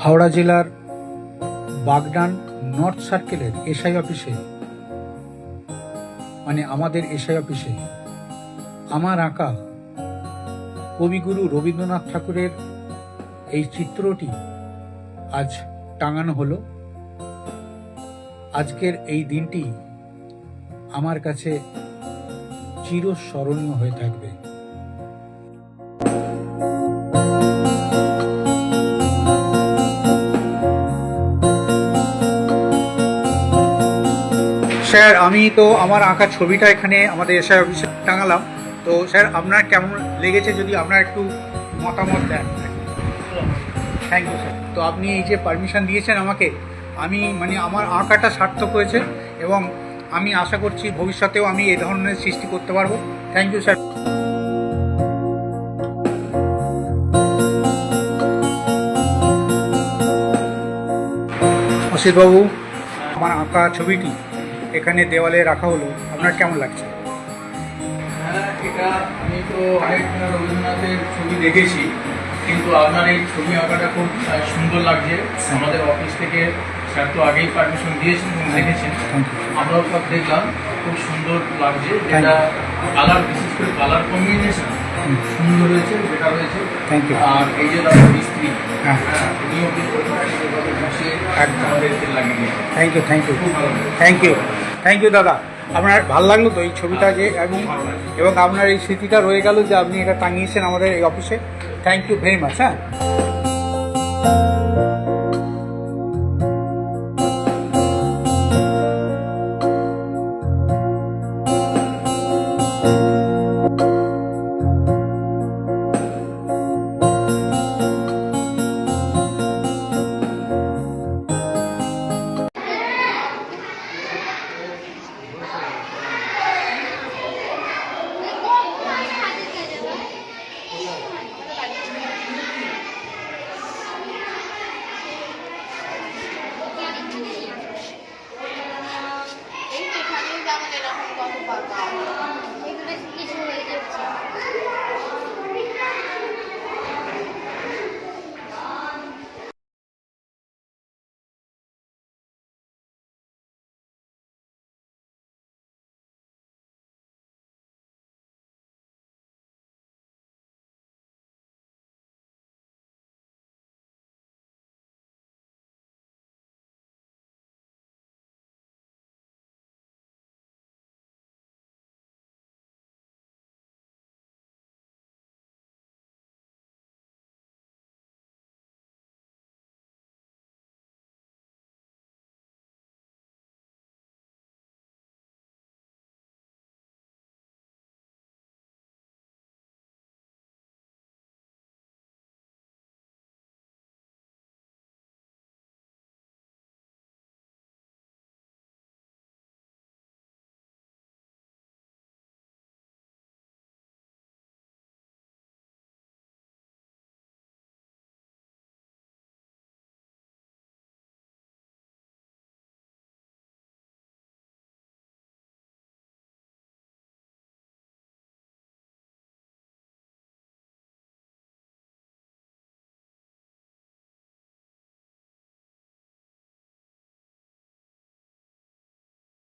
হাওড়া জেলার বাগনান নর্থ সার্কেলের এসআই অফিসে, মানে আমাদের এসআই অফিসে আমার আঁকা কবিগুরু রবীন্দ্রনাথ ঠাকুরের এই চিত্রটি আজ টাঙানো হলো। আজকের এই দিনটি আমার কাছে চিরস্মরণীয় হয়ে থাকবে। স্যার, আমি তো আমার আঁকা ছবিটা এখানে আমাদের এসআই অফিসে টাঙালাম। তো স্যার, আপনার কেমন লেগেছে যদি আপনার একটু মতামত দেন। Thank you sir. তো আপনি এই যে পারমিশন দিয়েছেন আমাকে, আমি মানে আমার আঁকাটা সার্থক হয়েছে এবং আমি আশা করছি ভবিষ্যতেও আমি এই ধরনের সৃষ্টি করতে পারবো। Thank you sir. অসিতবাবু, আমার আঁকা ছবিটি এখানে দেওয়ালে রাখা হলো, আপনার কেমন লাগছে? হ্যাঁ, এটা আমি তো অনেক রবীন্দ্রনাথের ছবি দেখেছি, কিন্তু আপনার এই ছবি আঁকাটা খুব সুন্দর লাগছে। আমাদের অফিস থেকে স্যার তো আগেই পারমিশন দিয়েছেন এবং দেখেছেন, আমরাও সব দেখলাম, খুব সুন্দর লাগছে। যেটা কালার, বিশেষ করে কালার কম্বিনেশন সুন্দর হয়েছে, বেটার হয়েছে। Thank you. আর এই যে দাদা মিস্ত্রি, হ্যাঁ, উনিও কিন্তু যেভাবে বসে আমাদেরকে লাগিয়ে, থ্যাংক ইউ, থ্যাংক ইউ, খুব ভালো থ্যাংক ইউ, থ্যাংক ইউ দাদা। আপনার ভালো লাগলো তো এই ছবিটা যে, এবং আপনার এই স্মৃতিটা রয়ে গেল যে আপনি এটা টাঙিয়েছেন আমাদের এই অফিসে। Thank you very much. হ্যাঁ।